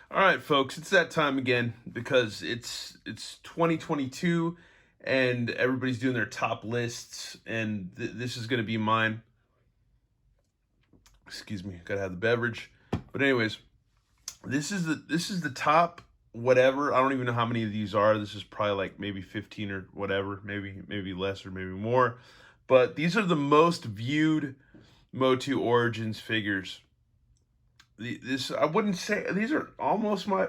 All right, folks, it's that time again because it's 2022 and everybody's doing their top lists, and this is going to be mine. Excuse me, gotta have the beverage. But anyways, this is the top whatever. I don't even know how many of these are. This is probably like maybe 15 or whatever, maybe less or maybe more. But these are the most viewed Motu Origins figures. This I wouldn't say these are almost my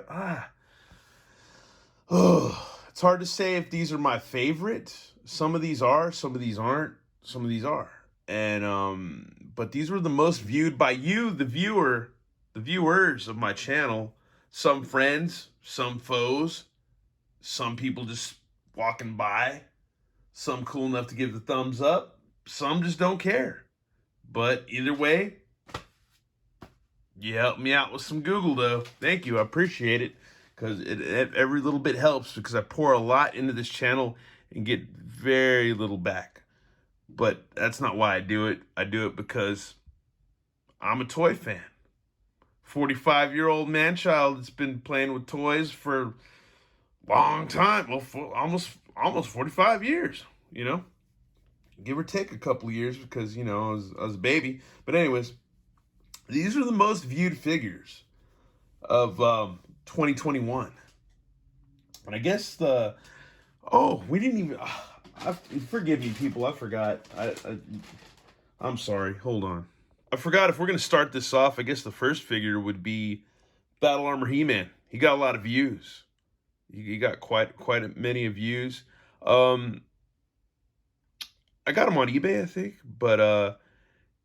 Oh, it's hard to say if these are my favorite. Some of these are, some of these aren't, some of these are. And but these were the most viewed by you, the viewer, the viewers of my channel. Some friends, some foes, some people just walking by, some cool enough to give the thumbs up, some just don't care. But either way, you helped me out with some Google though. Thank you, I appreciate it. Because every little bit helps, because I pour a lot into this channel and get very little back. But that's not why I do it. I do it because I'm a toy fan. 45-year-old man-child that's been playing with toys for a long time. Well, for almost 45 years, you know. Give or take a couple of years because, you know, I was a baby. But anyways, these are the most viewed figures of 2021. And I guess we didn't even, forgive me people, I forgot. I'm sorry, hold on. I forgot if we're going to start this off, I guess the first figure would be Battle Armor Heman. He got a lot of views. He got quite many views. I got him on eBay, I think, but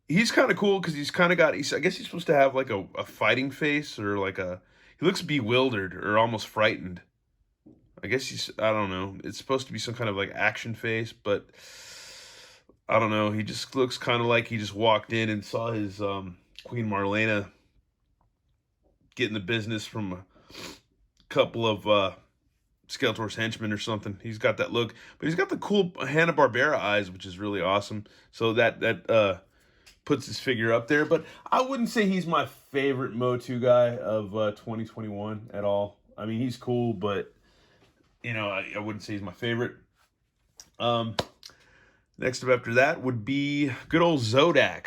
he's kind of cool because he's kind of got, I guess he's supposed to have like a fighting face, or like he looks bewildered or almost frightened. I guess I don't know. It's supposed to be some kind of like action face, but I don't know. He just looks kind of like he just walked in and saw his Queen Marlena getting the business from a couple of Skeletor's henchmen or something. He's got that look, but he's got the cool Hanna-Barbera eyes, which is really awesome. So that puts his figure up there. But I wouldn't say he's my favorite Motu guy of 2021 at all. I mean, he's cool, but you know, I wouldn't say he's my favorite. Next up after that would be good old Zodak.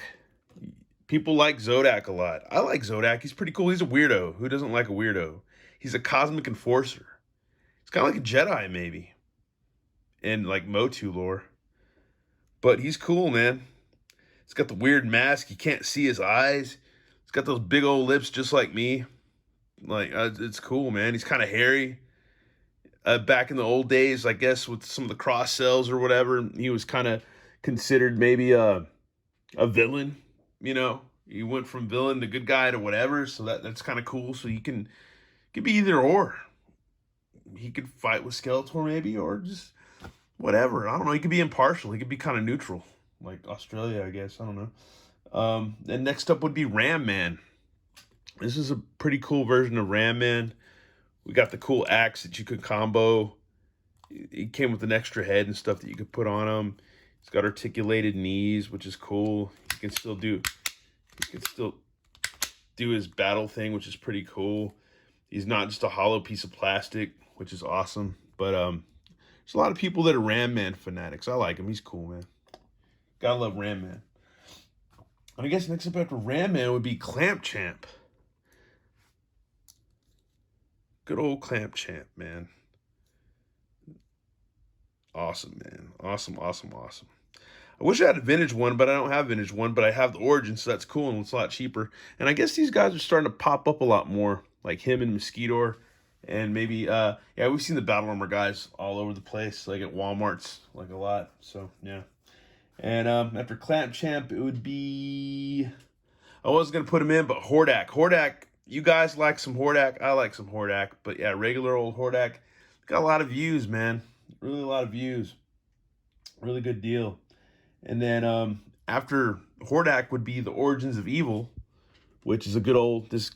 People like Zodak a lot. I like Zodak. He's pretty cool. He's a weirdo. Who doesn't like a weirdo? He's a cosmic enforcer. He's kind of like a Jedi, maybe, in like Motu lore. But he's cool, man. He's got the weird mask. You can't see his eyes. He's got those big old lips just like me. Like, it's cool, man. He's kind of hairy. Back in the old days, I guess, with some of the cross cells or whatever, he was kind of considered maybe a villain, you know. He went from villain to good guy to whatever, so that's kind of cool. So he could be either or. He could fight with Skeletor maybe, or just whatever. I don't know. He could be impartial. He could be kind of neutral, like Australia, I guess. I don't know. And next up would be Ramman. This is a pretty cool version of Ramman. We got the cool axe that you could combo. He came with an extra head and stuff that you could put on him. He's got articulated knees, which is cool. He can still do his battle thing, which is pretty cool. He's not just a hollow piece of plastic, which is awesome. But there's a lot of people that are Ramman fanatics. I like him. He's cool, man. Gotta love Ramman. And I guess next up after Ramman would be Clamp Champ. Good old Clamp Champ, man. Awesome, man. Awesome. I wish I had a vintage one, but I don't have a vintage one, but I have the Origins, so that's cool and it's a lot cheaper. And I guess these guys are starting to pop up a lot more, like him and Mosquito. And maybe, yeah, we've seen the Battle Armor guys all over the place, like at Walmarts, like a lot. So, yeah. And after Clamp Champ, it would be, I wasn't going to put him in, but Hordak. Hordak, you guys like some Hordak. I like some Hordak. But yeah, regular old Hordak. Got a lot of views, man. Really a lot of views. Really good deal. And then after Hordak would be the Origins of Evil, which is a good old, this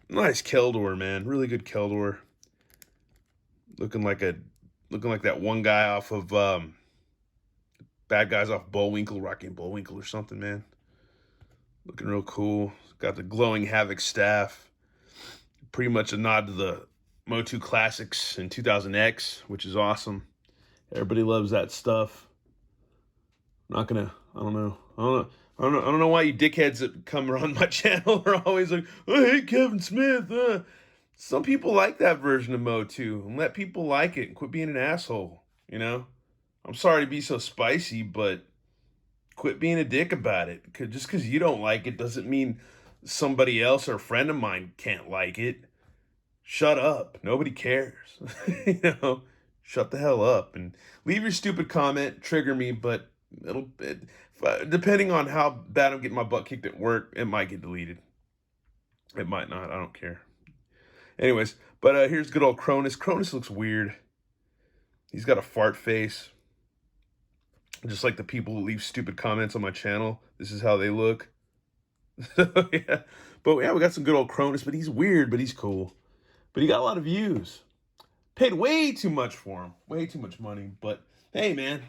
nice Keldor, man. Really good Keldor. Looking like that one guy off of Bad Guys off Bullwinkle, Rocky and Bullwinkle or something, man. Looking real cool. Got the glowing Havoc staff. pretty much a nod to the Motu Classics in 2000X, which is awesome. Everybody loves that stuff. I don't know why you dickheads that come around my channel are always like, I hate Kevin Smith. Some people like that version of Motu, and let people like it and quit being an asshole, you know? I'm sorry to be so spicy, but quit being a dick about it. Just because you don't like it doesn't mean somebody else or a friend of mine can't like it. Shut up. Nobody cares. You know, shut the hell up and leave your stupid comment. Trigger me, but depending on how bad I'm getting my butt kicked at work, it might get deleted. It might not. I don't care. Anyways, but here's good old Cronus. Cronus looks weird. He's got a fart face. Just like the people who leave stupid comments on my channel. This is how they look. Yeah. But yeah, we got some good old Cronus, but he's weird, but he's cool. But he got a lot of views. Paid way too much for him. Way too much money. But hey, man.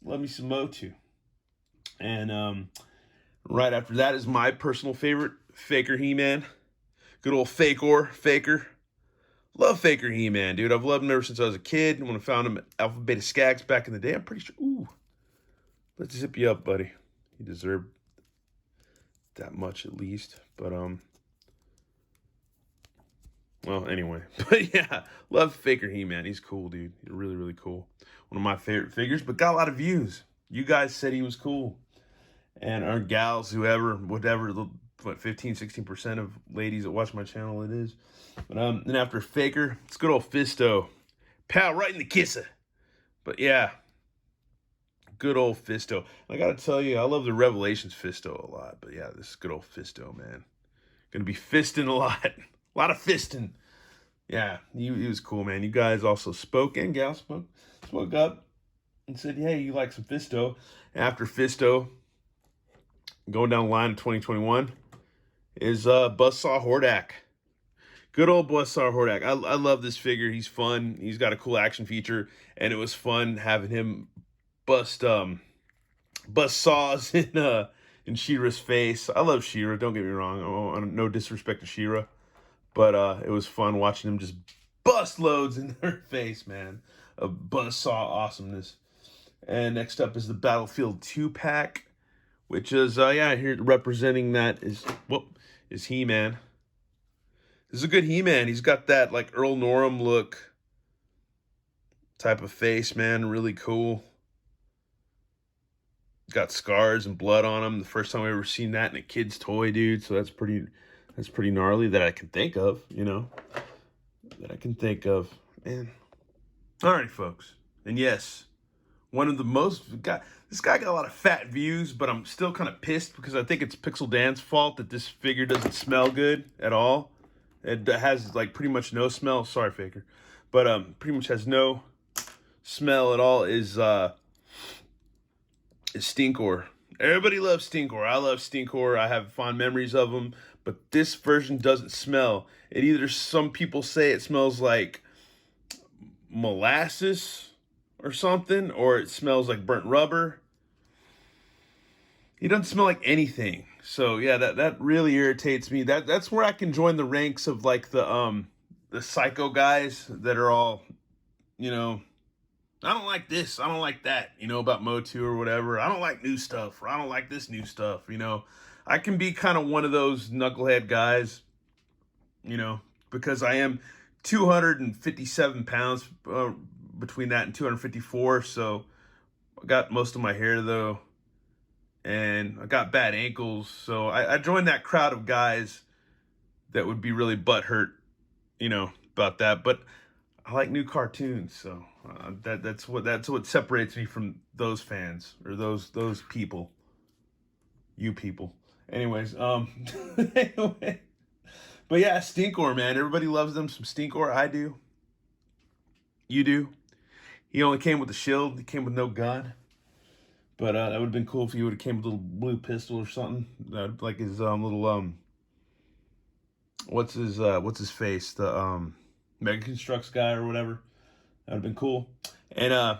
Love me some Motu. And right after that is my personal favorite, Faker Heman. Good old Faker. Love Faker Heman, dude. I've loved him ever since I was a kid. When I found him at Alpha Beta Skags back in the day, I'm pretty sure. Ooh. Let's zip you up, buddy. You deserve that much at least. But, well, anyway. But yeah, love Faker Heman. He's cool, dude. He's really, really cool. One of my favorite figures, but got a lot of views. You guys said he was cool. And our gals, whoever, whatever, what, 15, 16% of ladies that watch my channel it is. But then after Faker, it's good old Fisto. Pow, right in the kisser. But yeah, good old Fisto. I gotta tell you, I love the Revelations Fisto a lot. But yeah, this is good old Fisto, man. Gonna be fisting a lot. A lot of fisting. Yeah, he was cool, man. You guys also spoke, and gals spoke up and said, hey, you like some Fisto. After Fisto, going down the line in 2021, is Buzzsaw Hordak. Good old Buzzsaw Hordak. I love this figure. He's fun. He's got a cool action feature, and it was fun having him bust saws in She-Ra's face. I love She-Ra. Don't get me wrong. No disrespect to She-Ra, but it was fun watching him just bust loads in her face, man. Of Buzzsaw awesomeness. And next up is the Battlefield 2-pack, which is yeah, here representing that is He-Man. This is a good He-Man. He's got that like Earl Norem look type of face, man. Really cool. Got scars and blood on him. The first time I ever seen that in a kid's toy, dude. So that's pretty gnarly that I can think of, you know. That I can think of. Man. Alright, folks. And yes, one of the most this guy got a lot of fat views, but I'm still kind of pissed because I think it's Pixel Dan's fault that this figure doesn't smell good at all. It has like pretty much no smell. Sorry, Faker, but pretty much has no smell at all. Is Stingcore. Everybody loves Stingcore. I love Stingcore. I have fond memories of them, but this version doesn't smell. It either some people say it smells like molasses or something, or it smells like burnt rubber. He doesn't smell like anything. So yeah, that really irritates me. That's where I can join the ranks of like the psycho guys that are all, you know, I don't like this, I don't like that, you know, about Motu or whatever. I don't like new stuff, or I don't like this new stuff, you know. I can be kind of one of those knucklehead guys, you know, because I am 257 pounds between that and 254, so I got most of my hair though, and I got bad ankles, so I joined that crowd of guys that would be really butthurt, you know, about that. But I like new cartoons, so that's what separates me from those fans or those people, you people. Anyways, anyway. But yeah, Stingcore, man. Everybody loves them some Stingcore. I do. You do. He only came with a shield. He came with no gun. But that would have been cool if he would have came with a little blue pistol or something. Like his little what's his face? The Mega Constructs guy or whatever. That would have been cool. And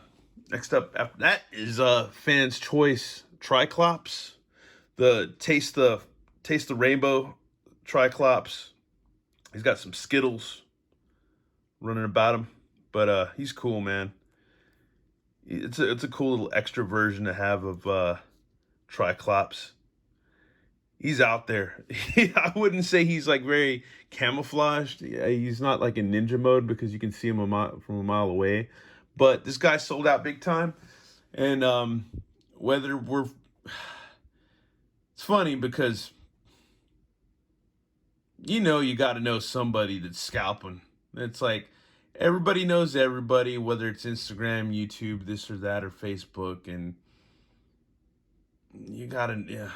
next up after that is Fan's Choice Triclops. The taste the rainbow Triclops. He's got some Skittles running about him, but he's cool, man. It's a cool little extra version to have of triclops. He's out there. I wouldn't say he's like very camouflaged. Yeah, he's not like in ninja mode because you can see him from a mile away. But this guy sold out big time. And whether we're, it's funny because you got to know somebody that's scalping. It's like everybody knows everybody, whether it's Instagram, YouTube, this or that, or Facebook, and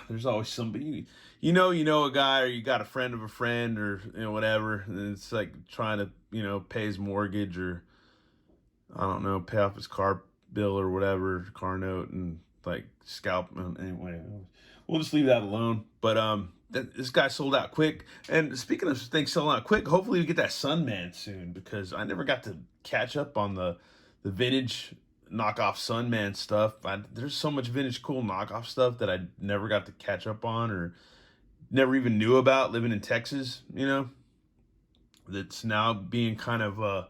there's always somebody, a guy, or you got a friend of a friend, or whatever, and it's like trying to pay his mortgage, or I don't know, pay off his car bill or whatever, car note, and like scalp. Anyway, we'll just leave that alone. But this guy sold out quick. And speaking of things selling out quick, hopefully we get that Sunman soon, because I never got to catch up on the vintage knockoff Sunman stuff. There's so much vintage cool knockoff stuff that I never got to catch up on, or never even knew about living in Texas, that's now being kind of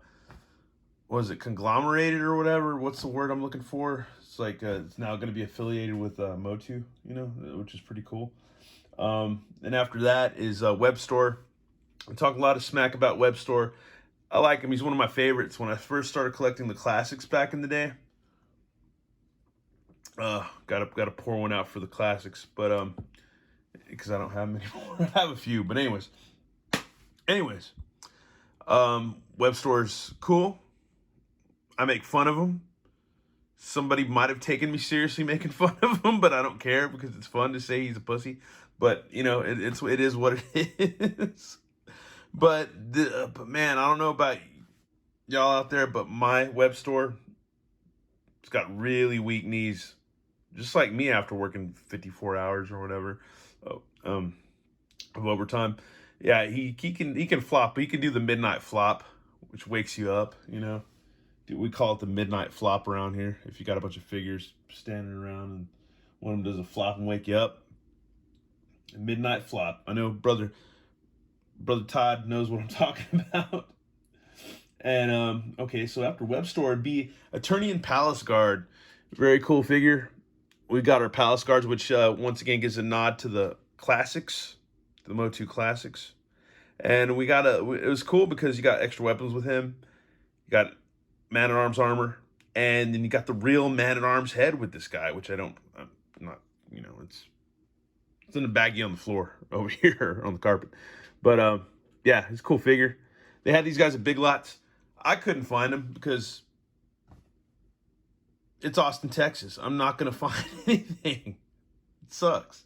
conglomerated or whatever? What's the word I'm looking for? It's like it's now going to be affiliated with Motu, which is pretty cool. And after that is webstore. I talk a lot of smack about webstore. I like him. He's one of my favorites. When I first started collecting the classics back in the day, gotta pour one out for the classics, but because I don't have them anymore. I have a few, but anyways, webstore's cool. I make fun of him. Somebody might have taken me seriously making fun of him, but I don't care because it's fun to say he's a pussy. But it is what it is. But man, I don't know about y'all out there, but my web store, it's got really weak knees, just like me after working 54 hours or whatever of overtime. Yeah, he can flop. He can do the midnight flop, which wakes you up. We call it the midnight flop around here. If you got a bunch of figures standing around and one of them does a flop and wake you up, midnight flop. I know brother Todd knows what I'm talking about. And okay, so after web store, it'd be Attorney and Palace Guard. Very cool figure. We got our Palace Guards, which once again gives a nod to the classics, the Motu classics. And it was cool because you got extra weapons with him. You got man-at-arms armor, and then you got the real man-at-arms head with this guy, which I'm not, it's in a baggie on the floor over here on the carpet. But yeah, it's a cool figure. They had these guys at Big Lots. I couldn't find them because it's Austin, Texas. I'm not going to find anything. It sucks.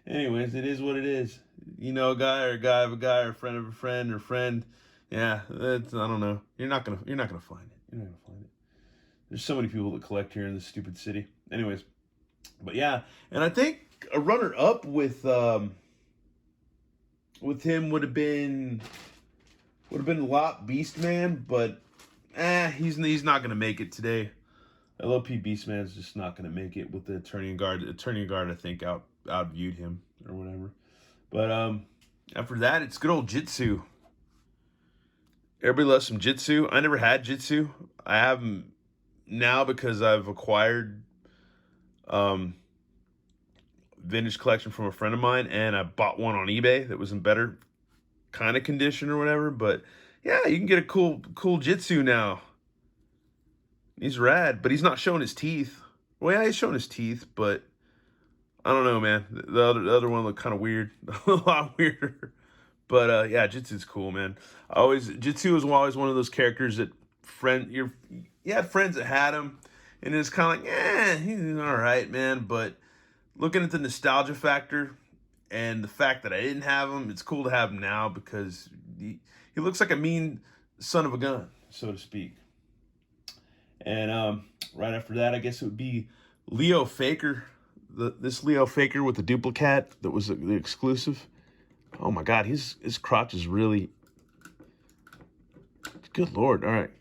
Anyways, it is what it is. A guy or a guy of a guy or a friend of a friend or friend. Yeah, I don't know. You're not gonna find it. You're not gonna find it. There's so many people that collect here in this stupid city. Anyways, but yeah, and I think a runner-up with him would have been Lot Beastman, but he's not gonna make it today. LOP Beastman's just not gonna make it with the Attorney and Guard. The Attorney and Guard, I think, outviewed him or whatever. But after that, it's good old Jitsu. Everybody loves some Jitsu. I never had Jitsu. I have them now because I've acquired vintage collection from a friend of mine, and I bought one on eBay that was in better kind of condition or whatever. But yeah, you can get a cool Jitsu now. He's rad, but he's not showing his teeth. Well, yeah, he's showing his teeth, but I don't know, man. The other one looked kind of weird, a lot weirder. But yeah, Jitsu's cool, man. Jitsu was always one of those characters that you had friends that had him, and it's kind of like, he's all right, man. But looking at the nostalgia factor and the fact that I didn't have him, it's cool to have him now because he looks like a mean son of a gun, so to speak. And right after that, I guess it would be Leo Faker. This Leo Faker with the duplicate that was the exclusive. Oh my God, his crotch is really, good Lord. All right.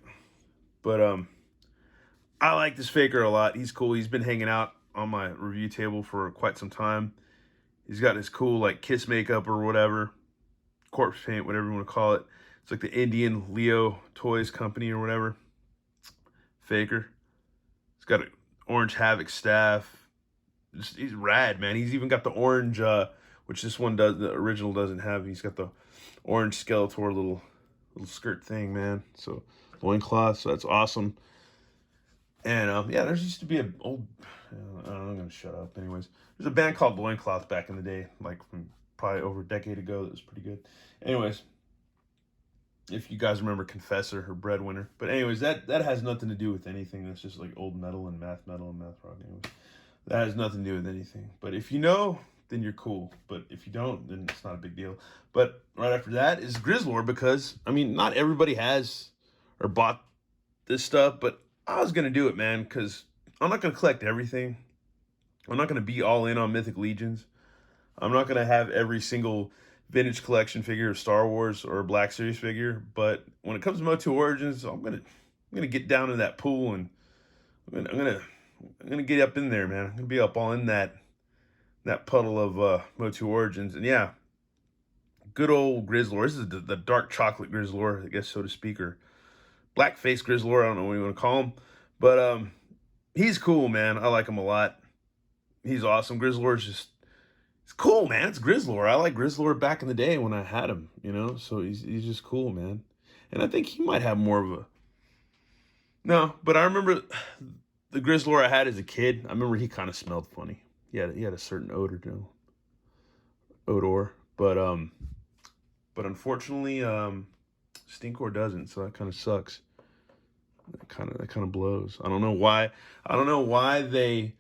But I like this Faker a lot. He's cool. He's been hanging out on my review table for quite some time. He's got his cool like kiss makeup or whatever. corpse paint, whatever you want to call it. It's like the Indian Leo Toys Company or whatever. Faker. He's got an orange Havoc staff. He's rad, man. He's even got the orange, which this one does. The original doesn't have. He's got the orange Skeletor little skirt thing, man. So loincloth. So that's awesome. And yeah, there used to be an old. I'm gonna shut up. Anyways, there's a band called Loincloth back in the day, like from probably over a decade ago. That was pretty good. Anyways, if you guys remember Confessor or Breadwinner, but anyways, that has nothing to do with anything. That's just like old metal and math rock. Anyways, that has nothing to do with anything. But if you know, then you're cool. But if you don't, then it's not a big deal. But right after that is Griswold, because I mean, not everybody has or bought this stuff, but I was gonna do it, man, because I'm not gonna collect everything. I'm not gonna be all in on Mythic Legions. I'm not gonna have every single vintage collection figure of Star Wars or a Black Series figure. But when it comes to Motu Origins, I'm gonna get down in that pool, and I'm gonna get up in there, man. I'm gonna be up all in that puddle of Motu Origins. And yeah, good old Griswold. This is the dark chocolate Griswold, I guess, so to speak, or black face Griswold. I don't know what you want to call him, but he's cool, man. I like him a lot. He's awesome. Griswold's just, it's cool, man. It's Griswold. I like Griswold back in the day when I had him, you know. So he's just cool, man. And I think he might have more of a, no, but I remember the Griswold I had as a kid. I remember he kind of smelled funny. He had a certain odor, you know, but unfortunately, Stingcore doesn't. So that kind of sucks. That kind of blows. I don't know why. They.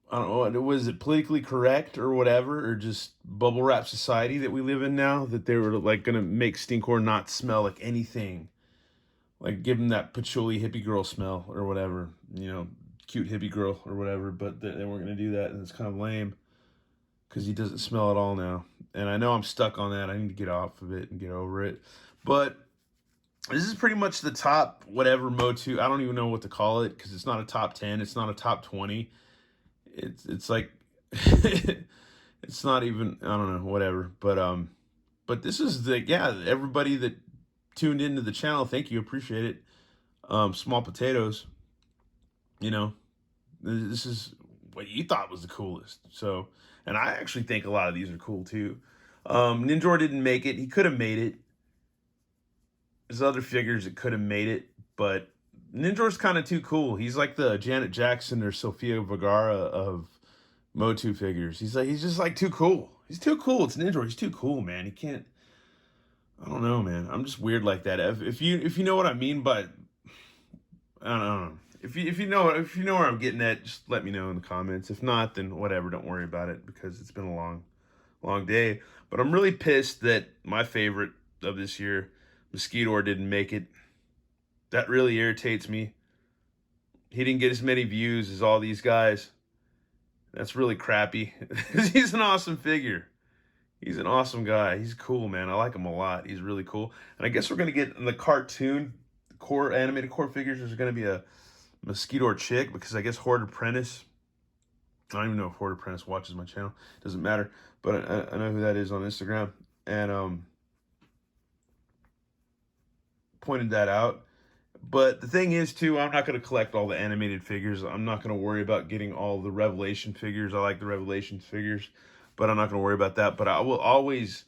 I don't know. Was it politically correct or whatever, or just bubble wrap society that we live in now, that they were like gonna make Stingcore not smell like anything, like give him that patchouli hippie girl smell or whatever, you know, cute hippie girl or whatever. But they weren't gonna do that, and it's kind of lame because he doesn't smell at all now. And I know I'm stuck on that. I need to get off of it and get over it. But this is pretty much the top whatever Motu. I don't even know what to call it, because it's not a top 10. It's not a top 20. It's like it's not even, I don't know, whatever. But this is everybody that tuned into the channel, thank you, appreciate it. Small potatoes, you know, this is what you thought was the coolest. So, and I actually think a lot of these are cool too. Ninjor didn't make it. He could have made it. There's other figures that could have made it, but Ninjor's kind of too cool. He's like the Janet Jackson or Sofia Vergara of Motu figures. He's just like too cool. He's too cool. It's Ninjor. He's too cool, man. He can't. I don't know, man. I'm just weird like that. If you know what I mean, but I don't know. If you know where I'm getting at, just let me know in the comments. If not, then whatever. Don't worry about it, because it's been a long day. But I'm really pissed that my favorite of this year, Mosquito, didn't make it. That really irritates me. He didn't get as many views as all these guys. That's really crappy. He's an awesome figure. He's an awesome guy. He's cool, man. I like him a lot. He's really cool. And I guess we're going to get in the cartoon, core animated core figures. There's going to be a Mosquito chick, because I guess Horde Apprentice. I don't even know if Horde Apprentice watches my channel. Doesn't matter. But I know who that is on Instagram. And pointed that out. But the thing is, too, I'm not going to collect all the animated figures. I'm not going to worry about getting all the Revelation figures. I like the Revelation figures, but I'm not going to worry about that. But I will always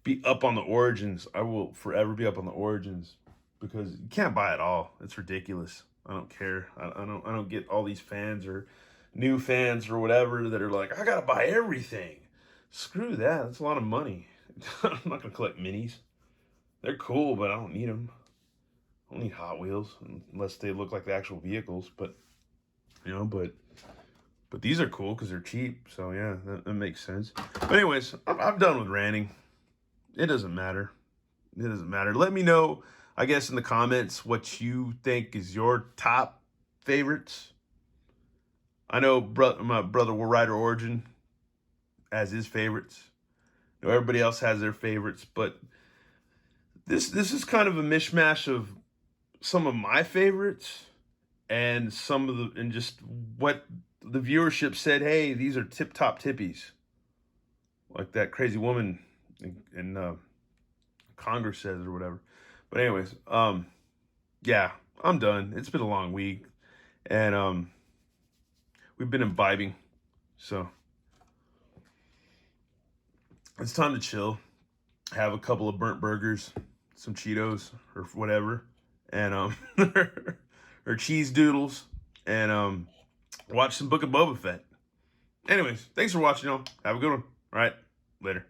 be up on the Origins. I will forever be up on the Origins, because you can't buy it all. It's ridiculous. I don't care. I don't get all these fans or new fans or whatever that are like, I got to buy everything. Screw that. That's a lot of money. I'm not going to collect minis. They're cool, but I don't need them. I don't need Hot Wheels unless they look like the actual vehicles. But, you know, but these are cool because they're cheap. So, yeah, that makes sense. But anyways, I'm done with ranting. It doesn't matter. It doesn't matter. Let me know, I guess, in the comments what you think is your top favorites. I know my brother Will Rider Origin has his favorites. You know, everybody else has their favorites, but this is kind of a mishmash of some of my favorites and some of the, and just what the viewership said. Hey, these are tip top tippies, like that crazy woman and Congress says or whatever. But anyways, yeah, I'm done. It's been a long week, and we've been imbibing, so it's time to chill. Have a couple of burnt burgers, some Cheetos or whatever, and or cheese doodles, and watch some Book of Boba Fett. Anyways, thanks for watching, y'all. Have a good one. All right, later.